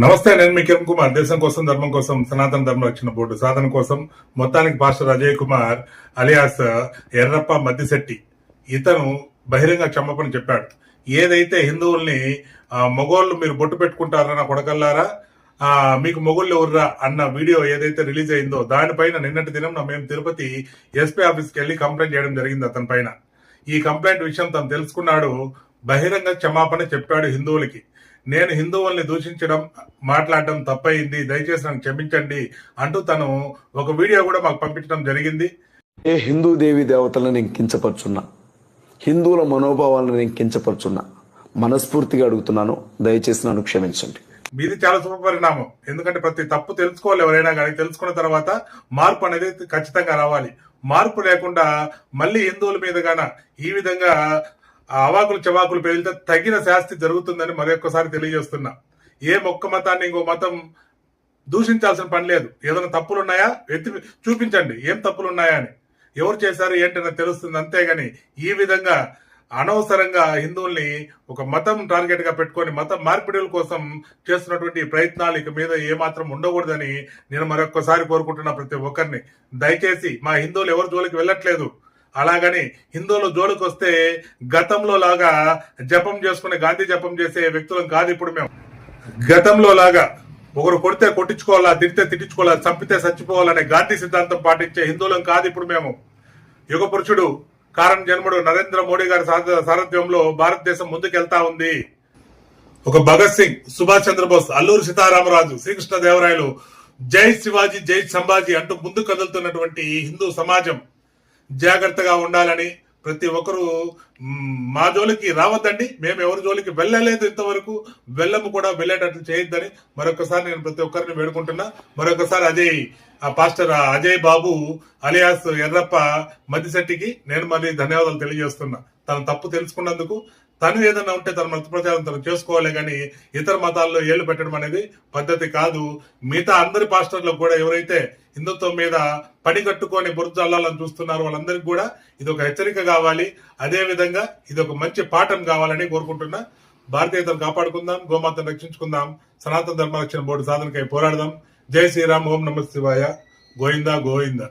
నమస్తే, నేను మీ కిరణ్ కుమార్. దేశం కోసం, ధర్మం కోసం, సనాతన ధర్మ రక్షణ బోర్డు సాధన కోసం మొత్తానికి పాస్టర్ అజయ్ కుమార్ అలియాస్ ఎర్రప్ప మద్దిశెట్టి ఇతను బహిరంగ క్షమాపణ చెప్పాడు. ఏదైతే హిందువుల్ని మొగోళ్ళు మీరు బొట్టు పెట్టుకుంటారా కొడకల్లారా, మీకు మొగుళ్ళు ఎవర్రా అన్న వీడియో ఏదైతే రిలీజ్ అయిందో దానిపైన నిన్నటి దినం మేము తిరుపతి ఎస్పీ ఆఫీస్కి వెళ్ళి కంప్లైంట్ చేయడం జరిగింది. అతని పైన ఈ కంప్లైంట్ విషయం తను తెలుసుకున్నాడు. బహిరంగ క్షమాపణ చెప్పాడు హిందువులకి. నేను హిందువుల్ని దూషించడం, మాట్లాడడం తప్పయింది, దయచేసి నన్ను క్షమించండి అంటూ తను ఒక వీడియో కూడా మాకు పంపించడం జరిగింది. ఏ హిందూ దేవి దేవతలను నేను కించపరుచున్నా, హిందువుల మనోభావాలను నేను కించపరుచున్నా, మనస్ఫూర్తిగా అడుగుతున్నాను, దయచేసి నన్ను క్షమించండి. ఇది చాలా శుభ పరిణామం. ఎందుకంటే ప్రతి తప్పు తెలుసుకోవాలి ఎవరైనా కానీ. తెలుసుకున్న తర్వాత మార్పు అనేది ఖచ్చితంగా రావాలి. మార్పు లేకుండా మళ్ళీ హిందువుల మీద గాన ఈ విధంగా అవాకులు చవాకులు పేలితే తగిన శాస్తి జరుగుతుందని మరొక్కసారి తెలియజేస్తున్నా. ఏ ఒక్క మతాన్ని ఇంకో మతం దూషించాల్సిన పని లేదు. ఏదైనా తప్పులున్నాయా ఎత్తి చూపించండి, ఏం తప్పులున్నాయా అని, ఎవరు చేశారు ఏంటనే తెలుస్తుంది. అంతేగాని ఈ విధంగా అనవసరంగా హిందువుల్ని ఒక మతం టార్గెట్ గా పెట్టుకొని మత మార్పిడుల కోసం చేస్తున్నటువంటి ప్రయత్నాలు ఇక మీద ఏమాత్రం ఉండకూడదని నేను మరొక్కసారి కోరుకుంటున్నా ప్రతి ఒక్కరిని. దయచేసి మా హిందువులు ఎవరి జోలికి వెళ్ళట్లేదు. అలాగని హిందువుల జోలికి వస్తే గతంలో లాగా జపం చేసుకునే గాంధీ జపం చేసే వ్యక్తులం కాదు ఇప్పుడు మేము. గతంలో లాగా ఒకరు కొడితే కొట్టించుకోవాలా, తిడితే తిట్టించుకోవాలా, చంపితే చచ్చిపోవాలనే గాంధీ సిద్ధాంతం పాటించే హిందువులం కాదు ఇప్పుడు మేము. యుగ పురుషుడు కారణ జన్ముడు నరేంద్ర మోడీ గారి సారథ్యంలో భారతదేశం ముందుకెళ్తా ఉంది. ఒక భగత్ సింగ్, సుభాష్ చంద్రబోస్, అల్లూరి సీతారామరాజు, శ్రీకృష్ణదేవరాయలు, జై శివాజీ జై సంభాజీ అంటూ ముందు కదులుతున్నటువంటి హిందూ సమాజం జాగ్రత్తగా ఉండాలని, ప్రతి ఒక్కరూ మా జోలికి రావద్దండి, మేము ఎవరి జోలికి వెళ్ళలేదు, ఇంతవరకు వెళ్ళము కూడా, వెళ్ళేటట్లు చేయొద్దని మరొకసారి నేను ప్రతి ఒక్కరిని వేడుకుంటున్నా. మరొకసారి పాస్టర్ అజయ్ బాబు అలియాస్ ఎర్రప్ప మద్దిశెట్టికి నేను మళ్ళీ ధన్యవాదాలు తెలియజేస్తున్నా. తన తప్పు తెలుసుకున్నందుకు. తను ఏదన్నా ఉంటే తన మత ప్రచారం తను చేసుకోవాలి, కానీ ఇతర మతాల్లో ఏళ్లు పెట్టడం అనేది పద్ధతి కాదు. మిగతా అందరి పాస్టర్లకు కూడా ఎవరైతే హిందుత్వం మీద పని కట్టుకొని బురద అల్లాలని చూస్తున్నారో వాళ్ళందరికీ కూడా ఇది ఒక హెచ్చరిక కావాలి. అదే విధంగా ఇది ఒక మంచి పాఠం కావాలని కోరుకుంటున్నా. భారతీయతను కాపాడుకుందాం, గోమాతను రక్షించుకుందాం, సనాతన ధర్మ రక్షణ బోర్డు సాధనకై పోరాడదాం. జై శ్రీరామ్, ఓం నమ శివాయ, గోవిందా గోవిందా.